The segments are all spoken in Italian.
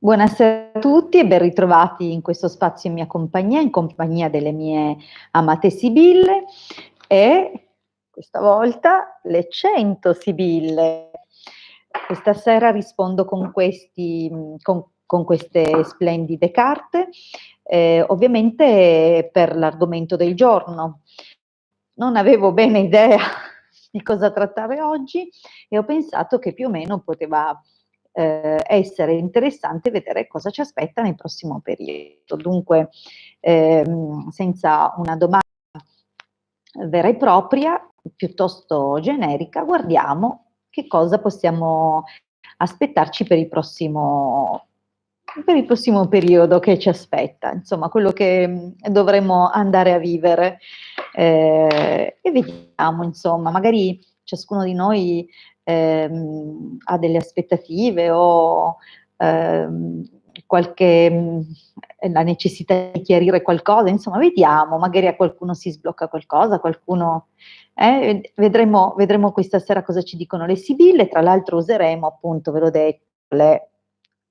Buonasera a tutti e ben ritrovati in questo spazio in compagnia delle mie amate Sibille e questa volta le 100 Sibille. Questa sera rispondo con queste splendide carte, ovviamente per l'argomento del giorno. Non avevo bene idea di cosa trattare oggi e ho pensato che più o meno poteva essere interessante vedere cosa ci aspetta nel prossimo periodo. Dunque, senza una domanda vera e propria, piuttosto generica, guardiamo che cosa possiamo aspettarci per il prossimo periodo che ci aspetta, insomma, quello che dovremo andare a vivere. E vediamo, insomma, magari ciascuno di noi ha delle aspettative o la necessità di chiarire qualcosa, insomma, vediamo, magari a qualcuno si sblocca qualcosa, qualcuno. Vedremo questa sera cosa ci dicono le Sibille, tra l'altro useremo appunto, ve l'ho detto, le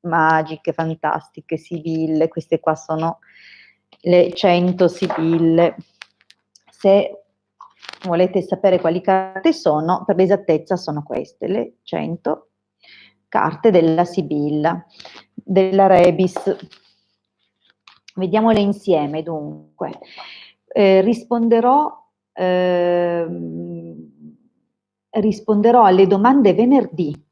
magiche, fantastiche Sibille, queste qua sono le 100 Sibille. Se volete sapere quali carte sono, per l'esattezza sono queste, le 100 carte della Sibilla, della Rebis. Vediamole insieme dunque. Risponderò alle domande venerdì.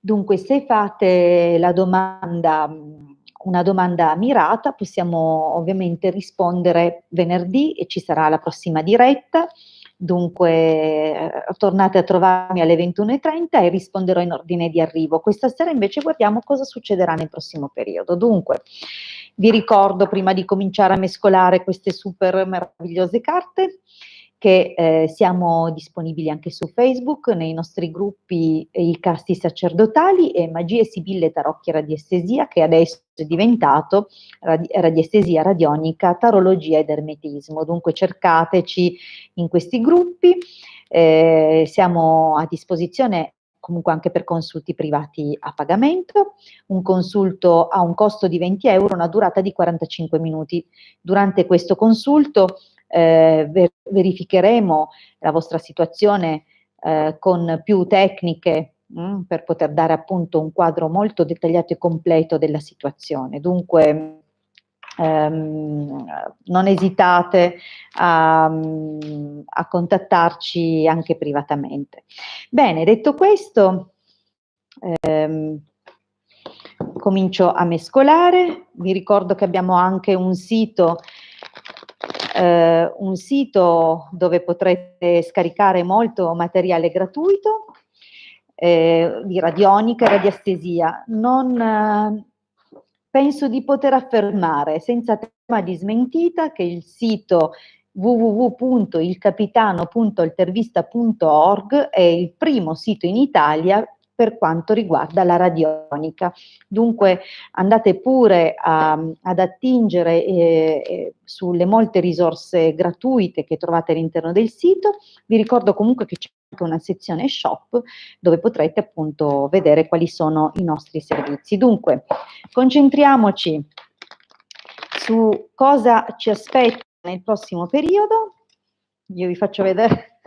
Dunque, se fate una domanda mirata, possiamo ovviamente rispondere venerdì e ci sarà la prossima diretta. Dunque, tornate a trovarmi alle 21:30 e risponderò in ordine di arrivo. Questa sera invece guardiamo cosa succederà nel prossimo periodo. Dunque, vi ricordo prima di cominciare a mescolare queste super meravigliose carte che siamo disponibili anche su Facebook, nei nostri gruppi I Casti Sacerdotali e Magie Sibille Tarocchi Radiestesia, che adesso è diventato Radiestesia Radionica, Tarologia ed Ermetismo. Dunque cercateci in questi gruppi, siamo a disposizione comunque anche per consulti privati a pagamento. Un consulto ha un costo di 20 euro, una durata di 45 minuti. Durante questo consulto verificheremo la vostra situazione con più tecniche per poter dare appunto un quadro molto dettagliato e completo della situazione. Dunque non esitate a contattarci anche privatamente. Bene, detto questo, comincio a mescolare. Vi ricordo che abbiamo anche un sito dove potrete scaricare molto materiale gratuito di radionica e radiestesia. Penso di poter affermare senza tema di smentita che il sito www.ilcapitano.altervista.org è il primo sito in Italia per quanto riguarda la radionica. Dunque andate pure ad attingere sulle molte risorse gratuite che trovate all'interno del sito. Vi ricordo comunque che c'è anche una sezione shop dove potrete appunto vedere quali sono i nostri servizi. Dunque, concentriamoci su cosa ci aspetta nel prossimo periodo. Io vi faccio vedere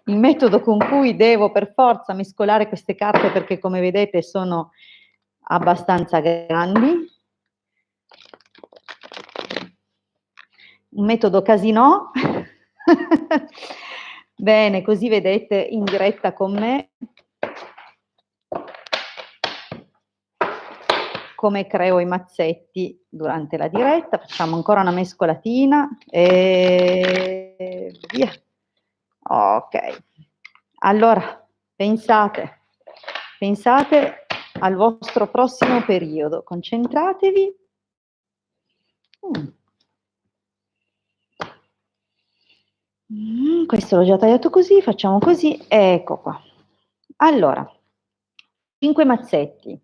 il metodo con cui devo per forza mescolare queste carte perché come vedete sono abbastanza grandi. Un metodo casino. Bene, così vedete in diretta con me come creo i mazzetti durante la diretta. Facciamo ancora una mescolatina e via. Ok, allora pensate al vostro prossimo periodo, concentratevi. Questo l'ho già tagliato così, facciamo così, ecco qua. Allora, 5 mazzetti.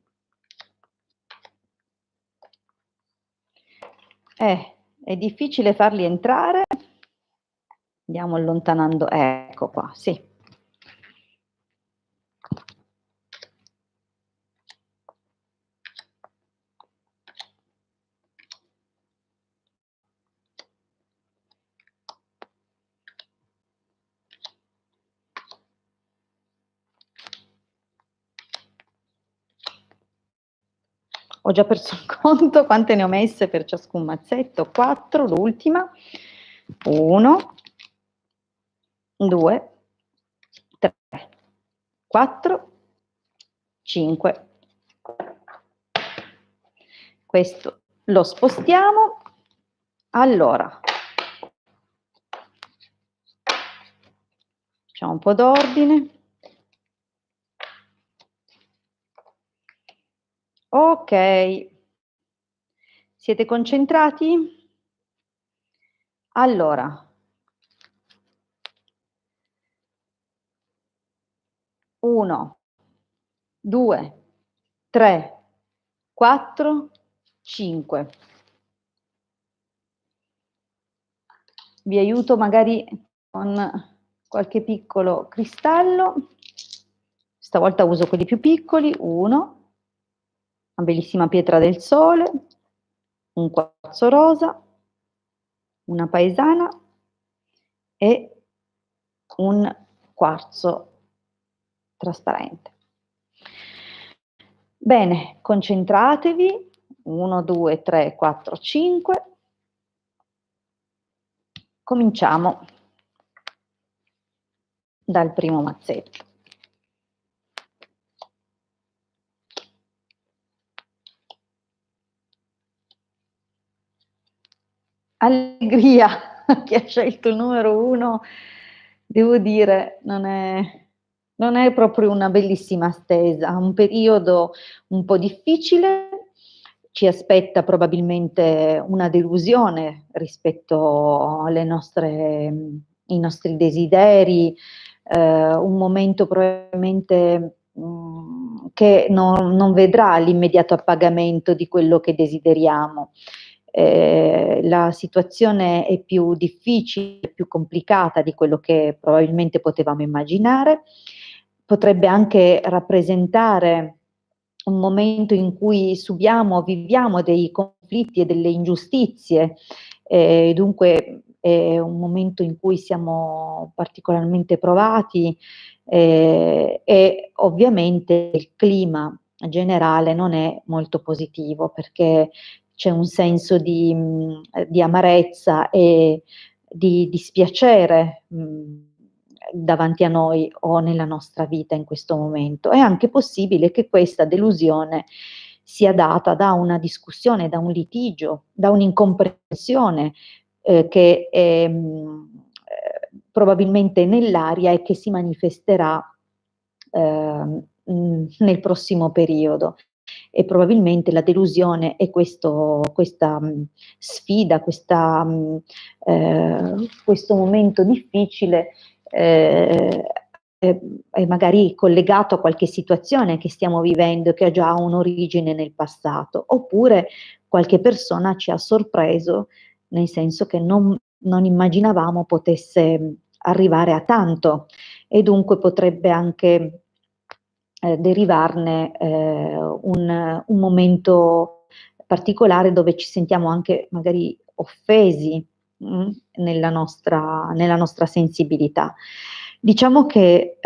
È difficile farli entrare. Andiamo allontanando, ecco qua, sì. ho già perso il conto, quante ne ho messe per ciascun mazzetto? 4, l'ultima. 1, 2, 3, 4, 5. Questo lo spostiamo. Allora, facciamo un po' d'ordine. Ok, siete concentrati? Allora, 1, 2, 3, 4, 5. Vi aiuto magari con qualche piccolo cristallo. Stavolta uso quelli più piccoli. 1, una bellissima pietra del sole, un quarzo rosa, una paesana e un quarzo trasparente. Bene, concentratevi. 1, 2, 3, 4, 5. Cominciamo dal primo mazzetto. Allegria, chi ha scelto il numero 1, devo dire, non è proprio una bellissima stesa, un periodo un po' difficile, ci aspetta probabilmente una delusione rispetto alle ai nostri desideri, un momento probabilmente che non vedrà l'immediato appagamento di quello che desideriamo. La situazione è più difficile, più complicata di quello che probabilmente potevamo immaginare, potrebbe anche rappresentare un momento in cui subiamo, viviamo dei conflitti e delle ingiustizie, dunque è un momento in cui siamo particolarmente provati e ovviamente il clima generale non è molto positivo perché c'è un senso di amarezza e di dispiacere davanti a noi o nella nostra vita in questo momento. È anche possibile che questa delusione sia data da una discussione, da un litigio, da un'incomprensione che è probabilmente nell'aria e che si manifesterà nel prossimo periodo. E probabilmente la delusione e questa sfida, questo momento difficile è magari collegato a qualche situazione che stiamo vivendo che ha già un'origine nel passato, oppure qualche persona ci ha sorpreso, nel senso che non immaginavamo potesse arrivare a tanto e dunque potrebbe anche derivarne un momento particolare dove ci sentiamo anche magari offesi nella nostra sensibilità. Diciamo che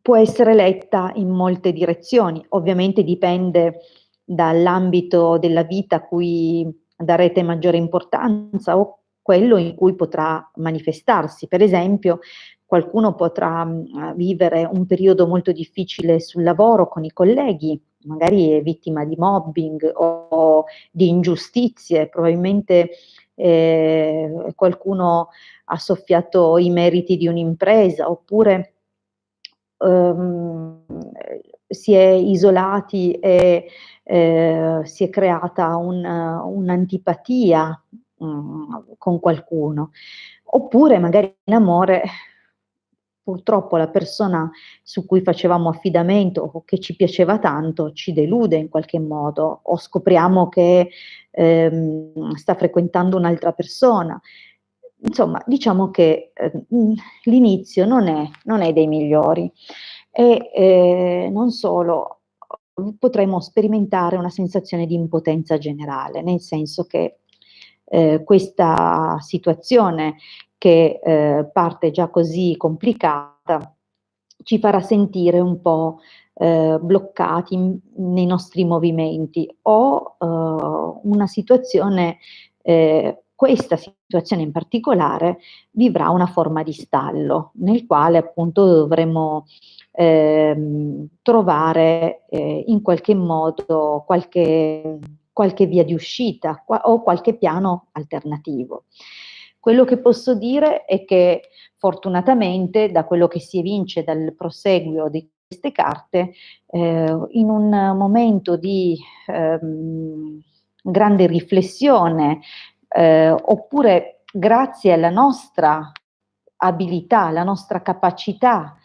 può essere letta in molte direzioni, ovviamente dipende dall'ambito della vita a cui darete maggiore importanza o quello in cui potrà manifestarsi. Per esempio, qualcuno potrà vivere un periodo molto difficile sul lavoro con i colleghi, magari è vittima di mobbing o di ingiustizie, probabilmente qualcuno ha soffiato i meriti di un'impresa oppure si è isolati e si è creata un'antipatia con qualcuno. Oppure magari in amore, purtroppo la persona su cui facevamo affidamento o che ci piaceva tanto ci delude in qualche modo o scopriamo che sta frequentando un'altra persona. Insomma, diciamo che l'inizio non è dei migliori e non solo, potremmo sperimentare una sensazione di impotenza generale, nel senso che questa situazione che parte già così complicata ci farà sentire un po' bloccati nei nostri movimenti o una situazione, questa situazione in particolare vivrà una forma di stallo, nel quale appunto dovremo trovare in qualche modo qualche via di uscita o qualche piano alternativo. Quello che posso dire è che fortunatamente, da quello che si evince dal proseguio di queste carte, in un momento di grande riflessione, oppure grazie alla nostra abilità, alla nostra capacità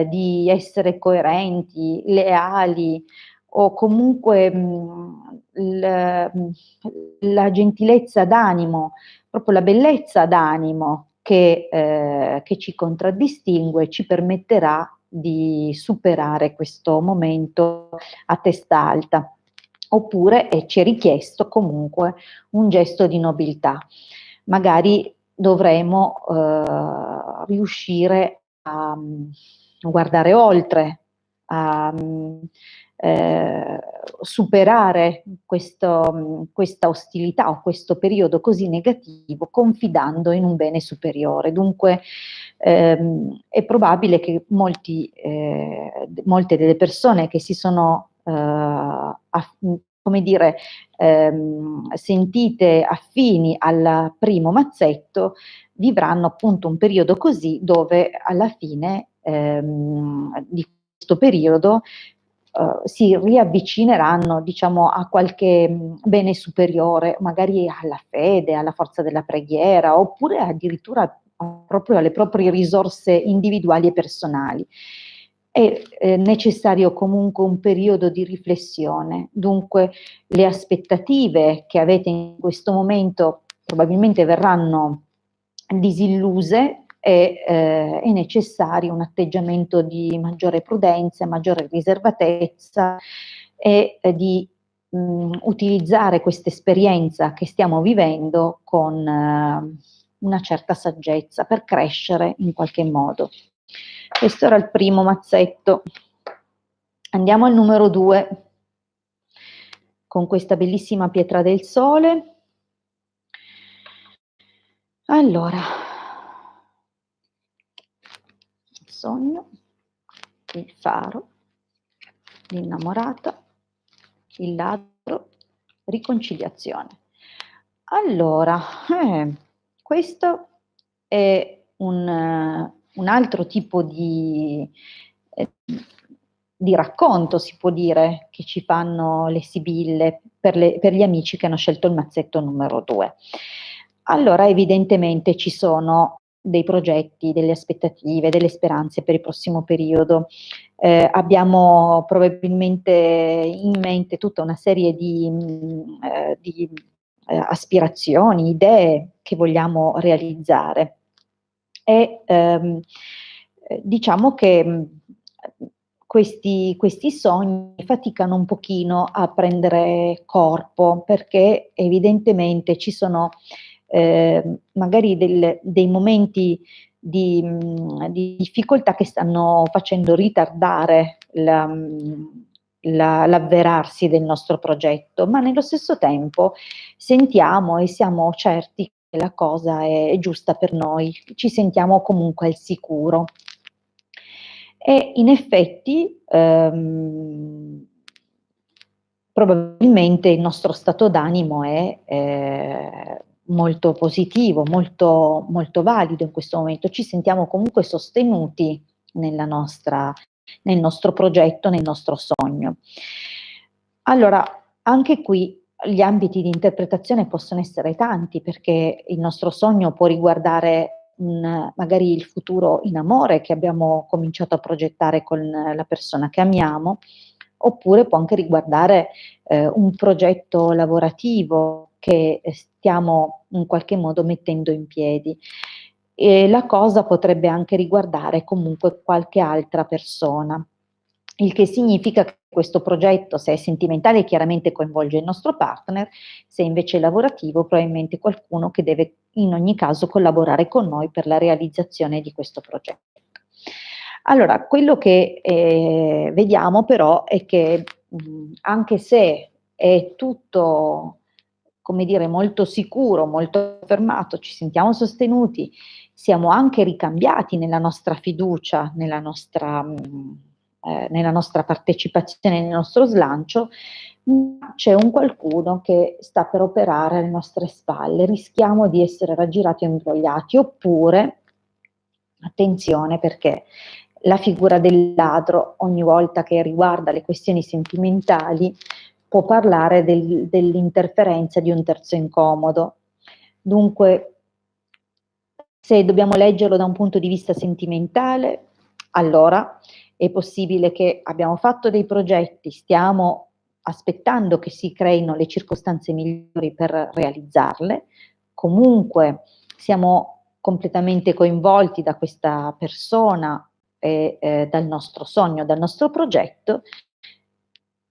di essere coerenti, leali o comunque la gentilezza d'animo, proprio la bellezza d'animo che ci contraddistingue, ci permetterà di superare questo momento a testa alta. Oppure ci è richiesto comunque un gesto di nobiltà. Magari dovremo riuscire a guardare oltre, a superare questa ostilità o questo periodo così negativo confidando in un bene superiore. Dunque è probabile che molte delle persone che si sono come dire, sentite affini al primo mazzetto, vivranno appunto un periodo così dove alla fine di questo periodo si riavvicineranno, diciamo, a qualche bene superiore, magari alla fede, alla forza della preghiera, oppure addirittura proprio alle proprie risorse individuali e personali. È necessario comunque un periodo di riflessione, dunque le aspettative che avete in questo momento probabilmente verranno disilluse e è necessario un atteggiamento di maggiore prudenza, maggiore riservatezza e di utilizzare questa esperienza che stiamo vivendo con una certa saggezza per crescere in qualche modo. Questo era il primo mazzetto. Andiamo al numero 2, con questa bellissima pietra del sole. Allora, il sogno, il faro, l'innamorata, il ladro, riconciliazione. Allora, questo è un altro tipo di racconto, si può dire, che ci fanno le sibille per gli amici che hanno scelto il mazzetto numero 2. Allora, evidentemente ci sono dei progetti, delle aspettative, delle speranze per il prossimo periodo. Abbiamo probabilmente in mente tutta una serie di aspirazioni, idee che vogliamo realizzare. E diciamo che questi sogni faticano un pochino a prendere corpo, perché evidentemente ci sono magari dei momenti di difficoltà che stanno facendo ritardare l'avverarsi del nostro progetto, ma nello stesso tempo sentiamo e siamo certi che la cosa è giusta per noi, ci sentiamo comunque al sicuro. E in effetti probabilmente il nostro stato d'animo è molto positivo, molto, molto valido in questo momento, ci sentiamo comunque sostenuti nel nostro progetto, nel nostro sogno. Allora, anche qui gli ambiti di interpretazione possono essere tanti, perché il nostro sogno può riguardare magari il futuro in amore che abbiamo cominciato a progettare con la persona che amiamo, oppure può anche riguardare un progetto lavorativo che stiamo in qualche modo mettendo in piedi. E la cosa potrebbe anche riguardare comunque qualche altra persona, il che significa che questo progetto, se è sentimentale, chiaramente coinvolge il nostro partner, se invece è lavorativo, probabilmente qualcuno che deve in ogni caso collaborare con noi per la realizzazione di questo progetto. Allora, quello che vediamo però è che anche se è tutto, come dire, molto sicuro, molto affermato, ci sentiamo sostenuti, siamo anche ricambiati nella nostra fiducia, nella nostra partecipazione, nel nostro slancio, ma c'è un qualcuno che sta per operare alle nostre spalle, rischiamo di essere raggirati o imbrogliati, oppure, attenzione perché la figura del ladro, ogni volta che riguarda le questioni sentimentali, può parlare dell'interferenza di un terzo incomodo. Dunque, se dobbiamo leggerlo da un punto di vista sentimentale, allora è possibile che abbiamo fatto dei progetti, stiamo aspettando che si creino le circostanze migliori per realizzarle, comunque siamo completamente coinvolti da questa persona e dal nostro sogno, dal nostro progetto,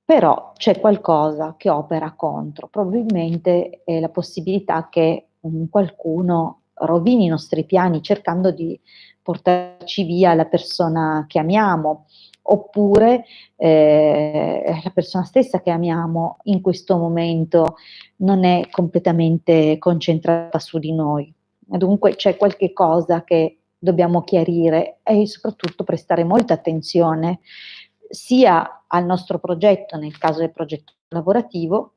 però c'è qualcosa che opera contro, probabilmente è la possibilità che qualcuno rovini i nostri piani cercando di portarci via la persona che amiamo, oppure la persona stessa che amiamo in questo momento non è completamente concentrata su di noi. Dunque c'è qualche cosa che dobbiamo chiarire e soprattutto prestare molta attenzione sia al nostro progetto, nel caso del progetto lavorativo,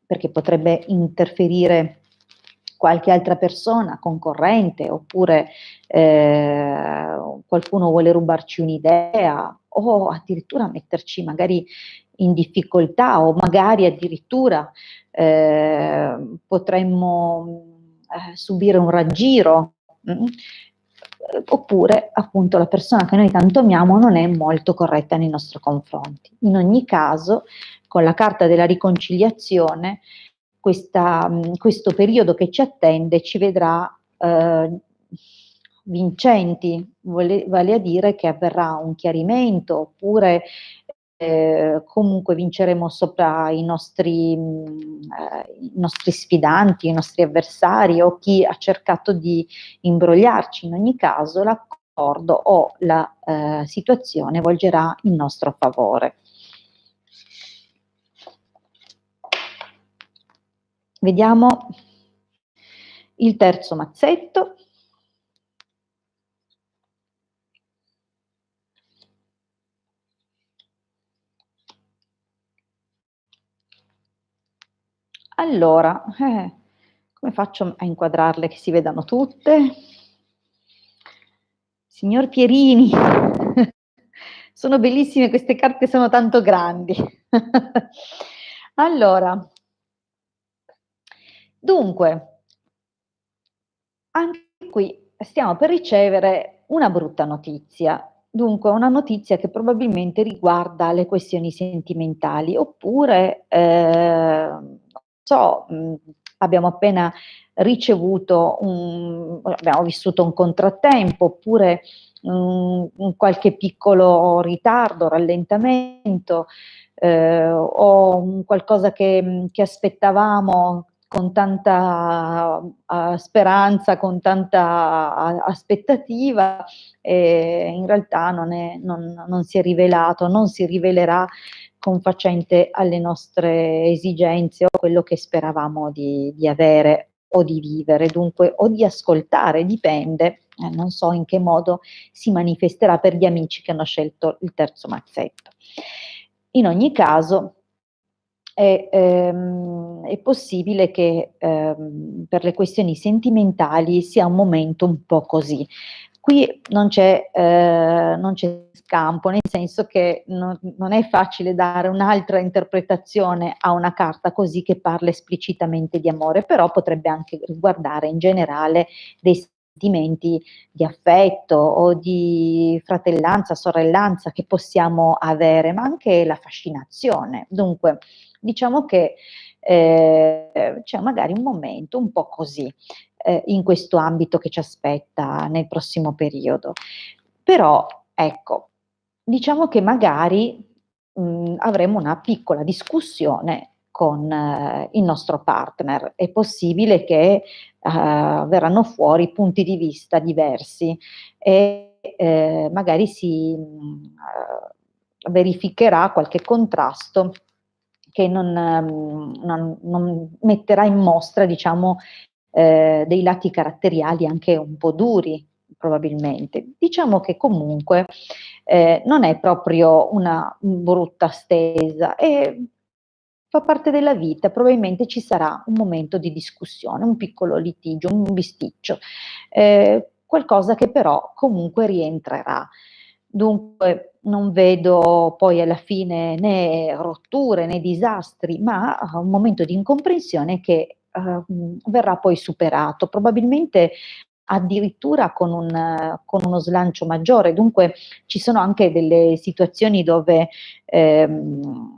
perché potrebbe interferire qualche altra persona, concorrente, oppure qualcuno vuole rubarci un'idea o addirittura metterci magari in difficoltà o magari addirittura potremmo subire un raggiro. Oppure appunto la persona che noi tanto amiamo non è molto corretta nei nostri confronti. In ogni caso, con la carta della riconciliazione, questo periodo che ci attende ci vedrà vincenti, vale a dire che avverrà un chiarimento, oppure comunque vinceremo sopra i nostri sfidanti, i nostri avversari o chi ha cercato di imbrogliarci. In ogni caso l'accordo o la situazione volgerà in nostro favore. Vediamo il terzo mazzetto. Allora, come faccio a inquadrarle che si vedano tutte? Signor Pierini, sono bellissime queste carte, sono tanto grandi. Allora, dunque, anche qui stiamo per ricevere una brutta notizia, dunque una notizia che probabilmente riguarda le questioni sentimentali, oppure, non so, abbiamo appena ricevuto abbiamo vissuto un contrattempo, oppure un qualche piccolo ritardo, rallentamento, o un qualcosa che aspettavamo con tanta speranza, con tanta aspettativa, e in realtà non si è rivelato, non si rivelerà confacente alle nostre esigenze o quello che speravamo di avere o di vivere, dunque o di ascoltare, dipende, non so in che modo si manifesterà per gli amici che hanno scelto il terzo mazzetto. In ogni caso è possibile che per le questioni sentimentali sia un momento un po' così. Qui non c'è scampo, nel senso che non è facile dare un'altra interpretazione a una carta così che parla esplicitamente di amore, però potrebbe anche riguardare in generale dei sentimenti di affetto o di fratellanza, sorellanza che possiamo avere, ma anche la fascinazione. Dunque, diciamo che c'è magari un momento un po' così in questo ambito che ci aspetta nel prossimo periodo. Però, ecco, diciamo che magari avremo una piccola discussione con il nostro partner. È possibile che verranno fuori punti di vista diversi e magari verificherà qualche contrasto che non metterà in mostra, diciamo, dei lati caratteriali anche un po' duri, probabilmente. Diciamo che comunque non è proprio una brutta stesa, fa parte della vita, probabilmente ci sarà un momento di discussione, un piccolo litigio, un bisticcio, qualcosa che però comunque rientrerà. Dunque non vedo poi alla fine né rotture né disastri, ma un momento di incomprensione che verrà poi superato, probabilmente addirittura con uno slancio maggiore. Dunque ci sono anche delle situazioni dove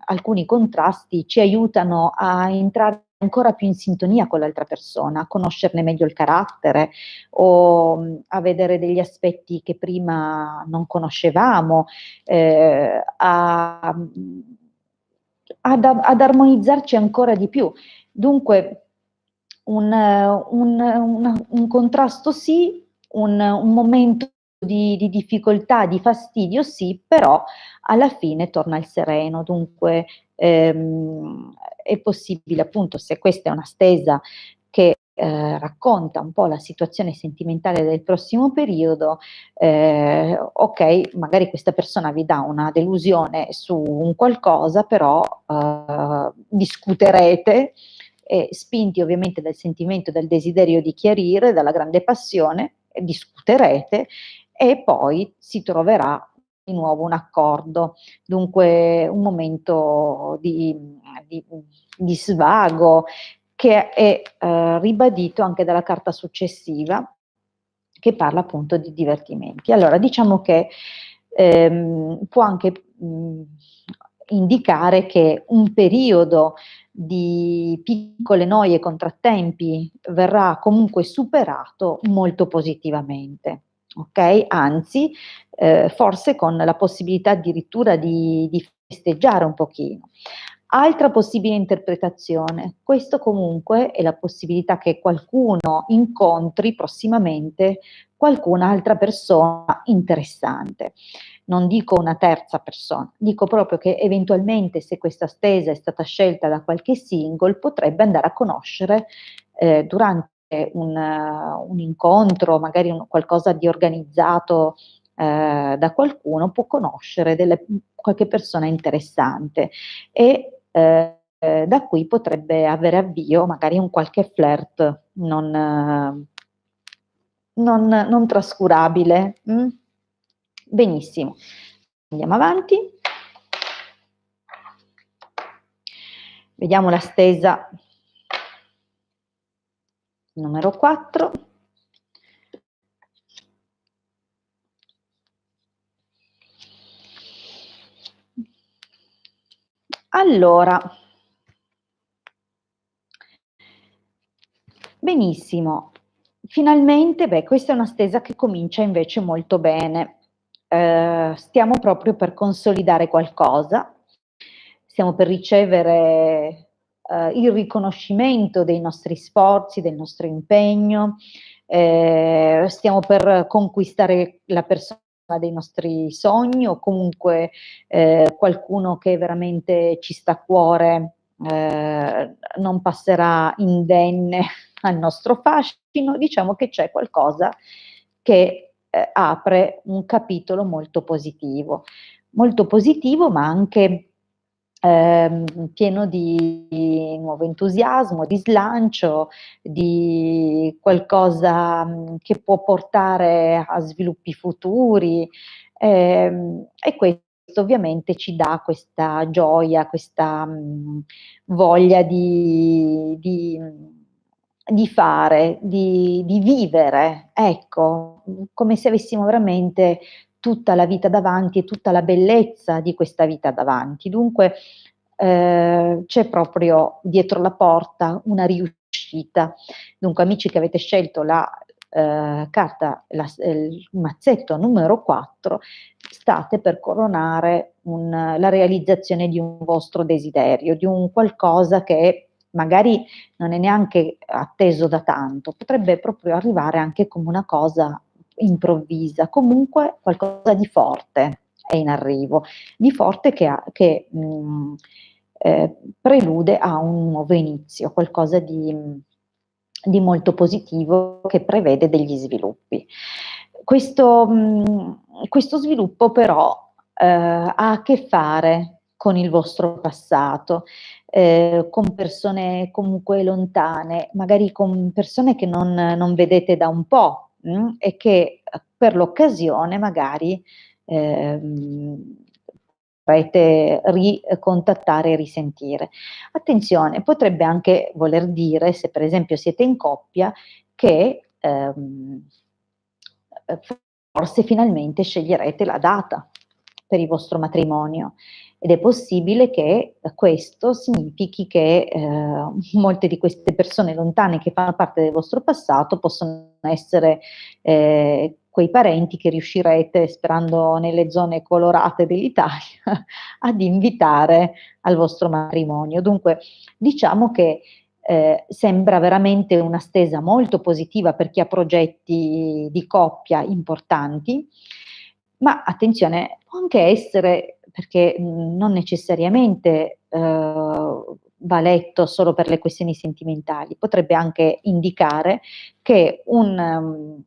alcuni contrasti ci aiutano a entrare ancora più in sintonia con l'altra persona, a conoscerne meglio il carattere o a vedere degli aspetti che prima non conoscevamo, ad armonizzarci ancora di più. Dunque un contrasto sì, un momento di difficoltà, di fastidio sì, però alla fine torna il sereno. Dunque è possibile, appunto, se questa è una stesa che racconta un po' la situazione sentimentale del prossimo periodo, ok, magari questa persona vi dà una delusione su un qualcosa, però discuterete, spinti ovviamente dal sentimento, dal desiderio di chiarire, dalla grande passione, discuterete e poi si troverà di nuovo un accordo. Dunque un momento di svago che è ribadito anche dalla carta successiva, che parla appunto di divertimenti. Allora, diciamo che può anche indicare che un periodo di piccole noie e contrattempi verrà comunque superato molto positivamente, ok? Anzi, forse con la possibilità addirittura di festeggiare un pochino. Altra possibile interpretazione, questo comunque è la possibilità che qualcuno incontri prossimamente qualcun'altra persona interessante. Non dico una terza persona, dico proprio che eventualmente se questa stesa è stata scelta da qualche single potrebbe andare a conoscere durante un incontro, magari qualcosa di organizzato da qualcuno, può conoscere qualche persona interessante e da qui potrebbe avere avvio magari un qualche flirt non trascurabile. Benissimo, andiamo avanti. Vediamo la stesa numero 4. Allora, benissimo, finalmente, beh, questa è una stesa che comincia invece molto bene. Stiamo proprio per consolidare qualcosa, stiamo per ricevere il riconoscimento dei nostri sforzi, del nostro impegno, stiamo per conquistare la persona dei nostri sogni o comunque qualcuno che veramente ci sta a cuore non passerà indenne al nostro fascino. Diciamo che c'è qualcosa che apre un capitolo molto positivo ma anche pieno di nuovo entusiasmo, di slancio, di qualcosa che può portare a sviluppi futuri, e questo ovviamente ci dà questa gioia, questa voglia di fare, di vivere, ecco, come se avessimo veramente tutta la vita davanti e tutta la bellezza di questa vita davanti. Dunque c'è proprio dietro la porta una riuscita. Dunque amici che avete scelto la carta, il mazzetto numero 4, state per coronare la realizzazione di un vostro desiderio, di un qualcosa che magari non è neanche atteso da tanto, potrebbe proprio arrivare anche come una cosa improvvisa, comunque qualcosa di forte è in arrivo, di forte che prelude a un nuovo inizio, qualcosa di molto positivo che prevede degli sviluppi. Questo sviluppo però ha a che fare con il vostro passato, con persone comunque lontane, magari con persone che non vedete da un po', e che per l'occasione magari potrete ricontattare e risentire. Attenzione, potrebbe anche voler dire, se per esempio siete in coppia, che forse finalmente sceglierete la data per il vostro matrimonio ed è possibile che questo significhi che molte di queste persone lontane che fanno parte del vostro passato possono essere quei parenti che riuscirete, sperando nelle zone colorate dell'Italia, ad invitare al vostro matrimonio. Dunque, diciamo che sembra veramente una stesa molto positiva per chi ha progetti di coppia importanti, ma attenzione, può anche essere, perché non necessariamente va letto solo per le questioni sentimentali, potrebbe anche indicare che un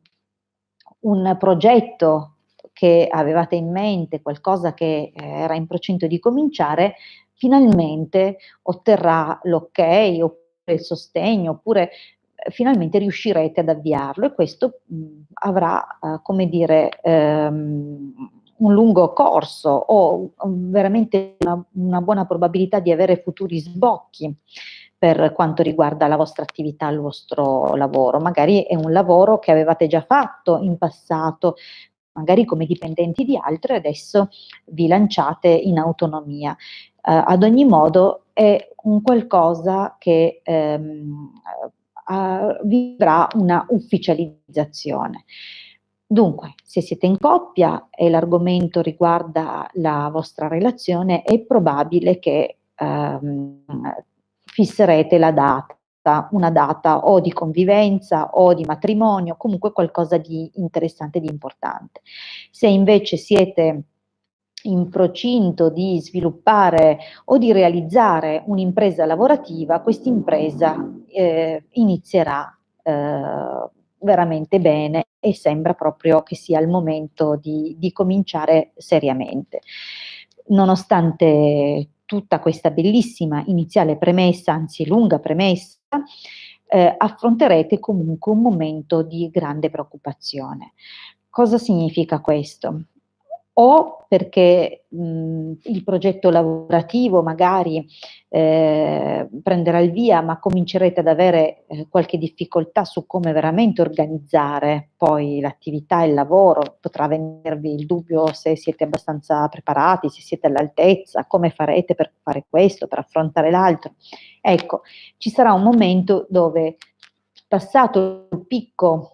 progetto che avevate in mente, qualcosa che era in procinto di cominciare, finalmente otterrà l'ok oppure il sostegno, oppure finalmente riuscirete ad avviarlo e questo avrà, come dire, un lungo corso o veramente una buona probabilità di avere futuri sbocchi per quanto riguarda la vostra attività, il vostro lavoro. Magari è un lavoro che avevate già fatto in passato, magari come dipendenti di altri, e adesso vi lanciate in autonomia. Ad ogni modo è un qualcosa che vivrà una ufficializzazione. Dunque, se siete in coppia e l'argomento riguarda la vostra relazione, è probabile che fisserete la data, una data o di convivenza o di matrimonio, comunque qualcosa di interessante, di importante. Se invece siete in procinto di sviluppare o di realizzare un'impresa lavorativa, questa impresa inizierà veramente bene e sembra proprio che sia il momento di cominciare seriamente. Nonostante tutta questa bellissima iniziale premessa, anzi lunga premessa, affronterete comunque un momento di grande preoccupazione. Cosa significa questo? O perché il progetto lavorativo magari prenderà il via, ma comincerete ad avere qualche difficoltà su come veramente organizzare poi l'attività e il lavoro, potrà venirvi il dubbio se siete abbastanza preparati, se siete all'altezza, come farete per fare questo, per affrontare l'altro. Ecco, ci sarà un momento dove, passato il picco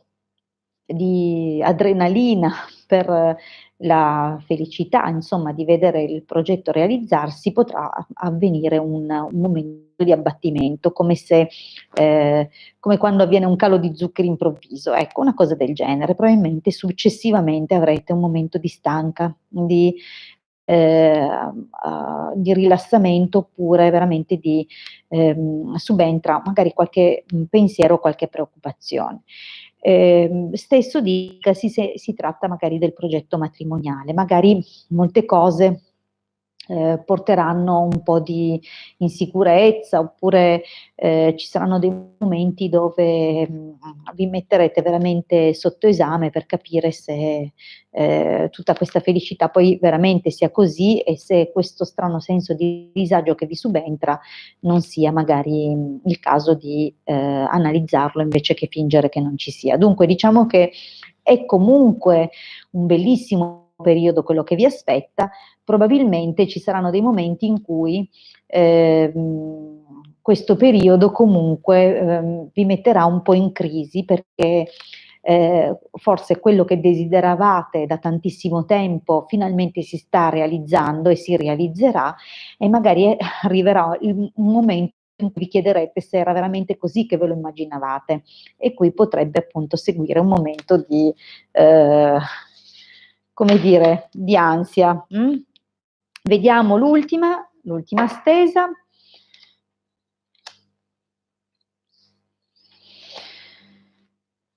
di adrenalina per la felicità, insomma, di vedere il progetto realizzarsi, potrà avvenire un momento di abbattimento, come se, come quando avviene un calo di zuccheri improvviso, ecco, una cosa del genere. Probabilmente successivamente avrete un momento di stanca, di rilassamento, oppure veramente subentra magari qualche pensiero, qualche preoccupazione. Stesso dicasi se si tratta magari del progetto matrimoniale, magari molte cose porteranno un po' di insicurezza, oppure ci saranno dei momenti dove vi metterete veramente sotto esame per capire se tutta questa felicità poi veramente sia così e se questo strano senso di disagio che vi subentra non sia magari il caso di analizzarlo invece che fingere che non ci sia. Dunque diciamo che è comunque un bellissimo periodo quello che vi aspetta. Probabilmente ci saranno dei momenti in cui questo periodo comunque vi metterà un po' in crisi, perché forse quello che desideravate da tantissimo tempo finalmente si sta realizzando e si realizzerà, e magari arriverà un momento vi chiederete se era veramente così che ve lo immaginavate, e qui potrebbe appunto seguire un momento di, come dire, di ansia. Vediamo l'ultima stesa.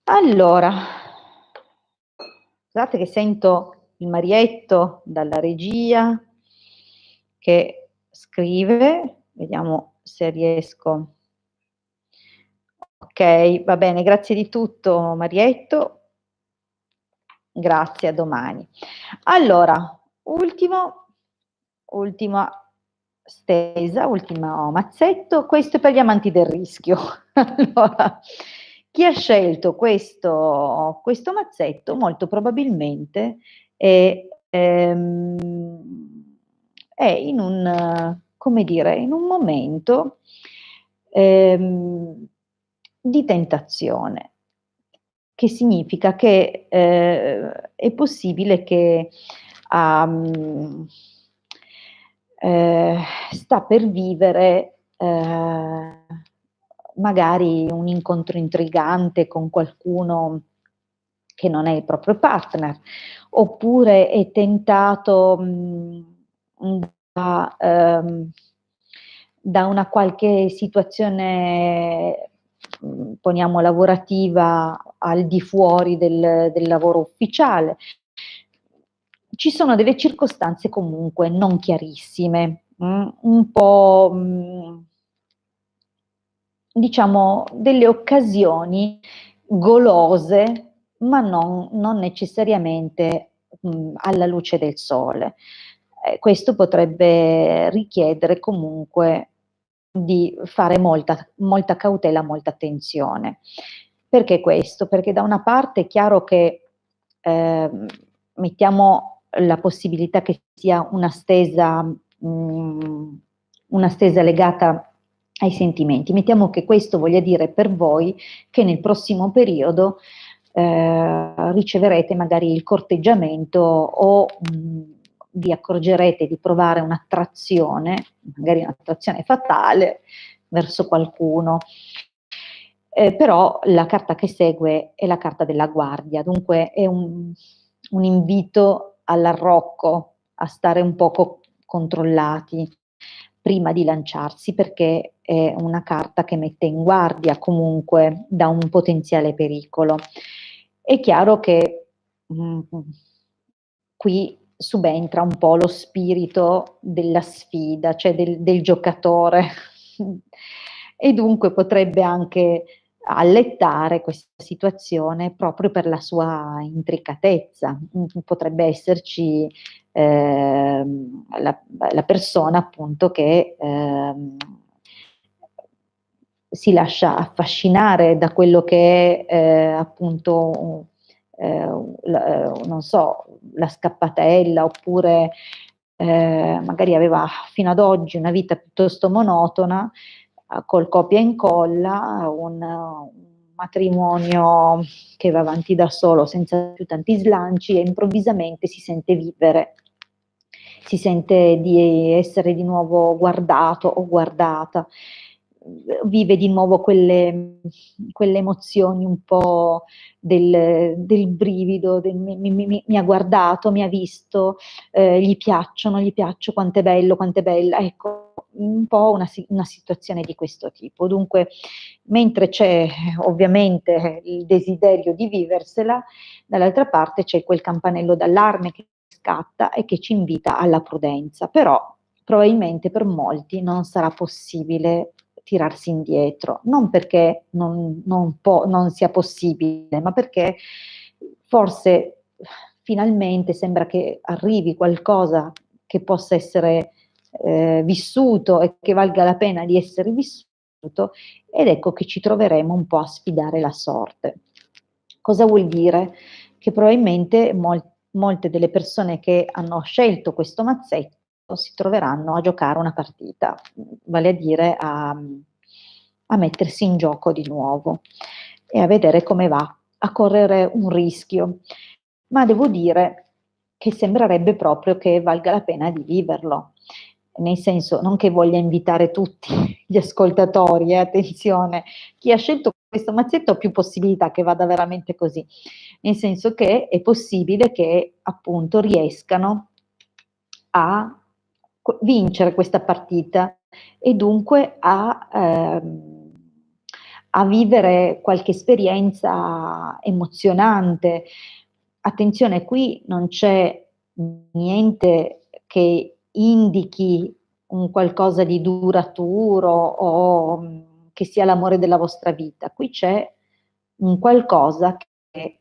Allora, scusate che sento il Marietto dalla regia che scrive, vediamo se riesco. Ok, va bene, grazie di tutto Marietto, grazie, a domani. Allora, ultima stesa, ultimo mazzetto, questo è per gli amanti del rischio. Allora, chi ha scelto questo mazzetto molto probabilmente è in un, come dire, in un momento di tentazione, che significa che è possibile che sta per vivere magari un incontro intrigante con qualcuno che non è il proprio partner, oppure è tentato da una qualche situazione, poniamo lavorativa, al di fuori del lavoro ufficiale. Ci sono delle circostanze comunque non chiarissime, un po', diciamo, delle occasioni golose, ma non necessariamente alla luce del sole. Questo potrebbe richiedere comunque di fare molta cautela, molta attenzione. Perché questo? Perché da una parte è chiaro che mettiamo la possibilità che sia una stesa legata ai sentimenti. Mettiamo che questo voglia dire per voi che nel prossimo periodo riceverete magari il corteggiamento o vi accorgerete di provare un'attrazione, magari un'attrazione fatale verso qualcuno. Però la carta che segue è la carta della guardia, dunque è un invito all'arrocco, a stare un poco controllati prima di lanciarsi, perché è una carta che mette in guardia comunque da un potenziale pericolo. È chiaro che qui subentra un po' lo spirito della sfida, cioè del giocatore, e dunque potrebbe anche allettare questa situazione proprio per la sua intricatezza. Potrebbe esserci la persona appunto che si lascia affascinare da quello che è appunto non so, la scappatella, oppure magari aveva fino ad oggi una vita piuttosto monotona, col copia e incolla, un matrimonio che va avanti da solo senza più tanti slanci, e improvvisamente si sente vivere, si sente di essere di nuovo guardato o guardata, vive di nuovo quelle emozioni un po' del brivido, mi ha guardato, mi ha visto, gli piaccio, quanto è bello, quanto è bella, ecco, un po' una situazione di questo tipo. Dunque, mentre c'è ovviamente il desiderio di viversela, dall'altra parte c'è quel campanello d'allarme che scatta e che ci invita alla prudenza, però probabilmente per molti non sarà possibile tirarsi indietro, non perché non sia possibile, ma perché forse finalmente sembra che arrivi qualcosa che possa essere vissuto e che valga la pena di essere vissuto, ed ecco che ci troveremo un po' a sfidare la sorte. Cosa vuol dire? Che probabilmente molte delle persone che hanno scelto questo mazzetto si troveranno a giocare una partita, vale a dire a mettersi in gioco di nuovo e a vedere come va, a correre un rischio. Ma devo dire che sembrerebbe proprio che valga la pena di viverlo, nel senso, non che voglia invitare tutti gli ascoltatori, attenzione, chi ha scelto questo mazzetto ha più possibilità che vada veramente così, nel senso che è possibile che appunto riescano a vincere questa partita e dunque a vivere qualche esperienza emozionante. Attenzione, qui non c'è niente che indichi un qualcosa di duraturo o che sia l'amore della vostra vita. Qui c'è un qualcosa che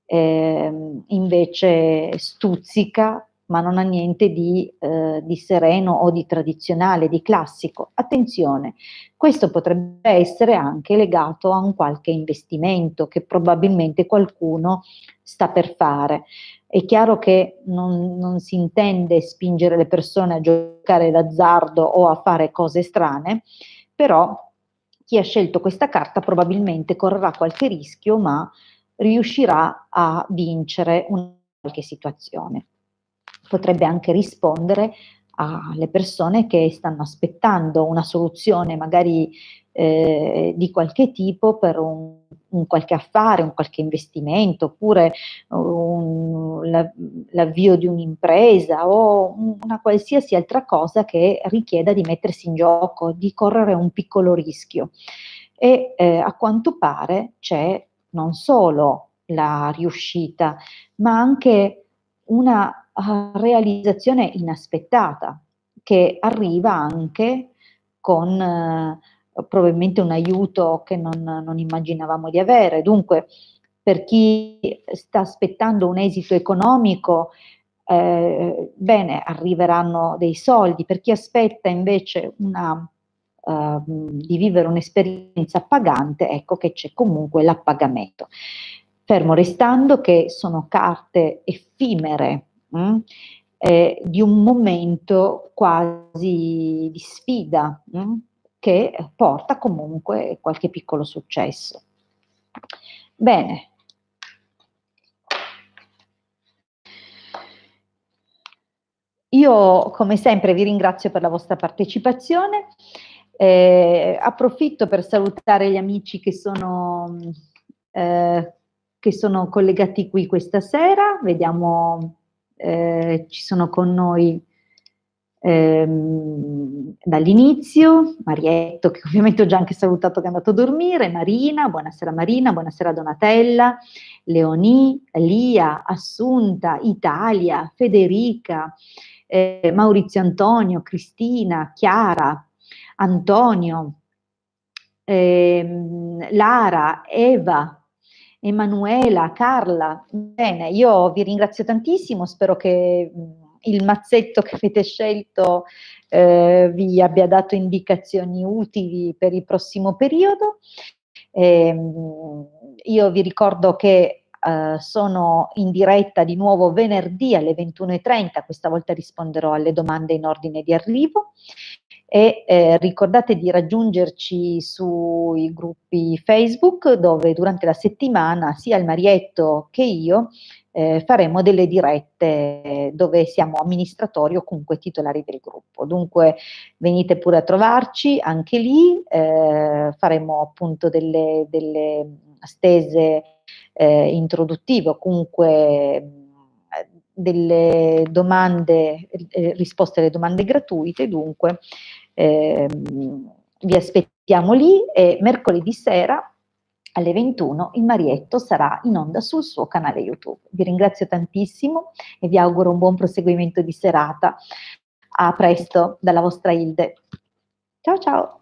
invece stuzzica, ma non ha niente di sereno o di tradizionale, di classico. Attenzione, questo potrebbe essere anche legato a un qualche investimento che probabilmente qualcuno sta per fare. È chiaro che non si intende spingere le persone a giocare d'azzardo o a fare cose strane, però chi ha scelto questa carta probabilmente correrà qualche rischio, ma riuscirà a vincere una qualche situazione. Potrebbe anche rispondere alle persone che stanno aspettando una soluzione magari di qualche tipo per un qualche affare, un qualche investimento, oppure l'avvio di un'impresa o una qualsiasi altra cosa che richieda di mettersi in gioco, di correre un piccolo rischio. E a quanto pare c'è non solo la riuscita, ma anche una realizzazione inaspettata, che arriva anche con probabilmente un aiuto che non immaginavamo di avere. Dunque, per chi sta aspettando un esito economico, bene, arriveranno dei soldi. Per chi aspetta invece di vivere un'esperienza pagante, ecco che c'è comunque l'appagamento. Fermo restando che sono carte effimere, di un momento quasi di sfida, che porta comunque qualche piccolo successo. Bene. Io come sempre vi ringrazio per la vostra partecipazione, approfitto per salutare gli amici che sono collegati qui questa sera, vediamo, ci sono con noi dall'inizio, Marietto, che ovviamente ho già anche salutato che è andato a dormire, Marina, buonasera Donatella, Leonie, Lia, Assunta, Italia, Federica, Maurizio Antonio, Cristina, Chiara, Antonio, Lara, Eva, Emanuela, Carla. Bene, io vi ringrazio tantissimo, spero che il mazzetto che avete scelto vi abbia dato indicazioni utili per il prossimo periodo. Io vi ricordo che sono in diretta di nuovo venerdì alle 21:30, questa volta risponderò alle domande in ordine di arrivo. E ricordate di raggiungerci sui gruppi Facebook dove durante la settimana sia il Marietto che io faremo delle dirette dove siamo amministratori o comunque titolari del gruppo. Dunque venite pure a trovarci anche lì, faremo appunto delle stese introduttive o comunque delle domande, risposte alle domande gratuite, dunque vi aspettiamo lì e mercoledì sera alle 21 il Marietto sarà in onda sul suo canale YouTube. Vi ringrazio tantissimo e vi auguro un buon proseguimento di serata. A presto dalla vostra Hilde. Ciao ciao!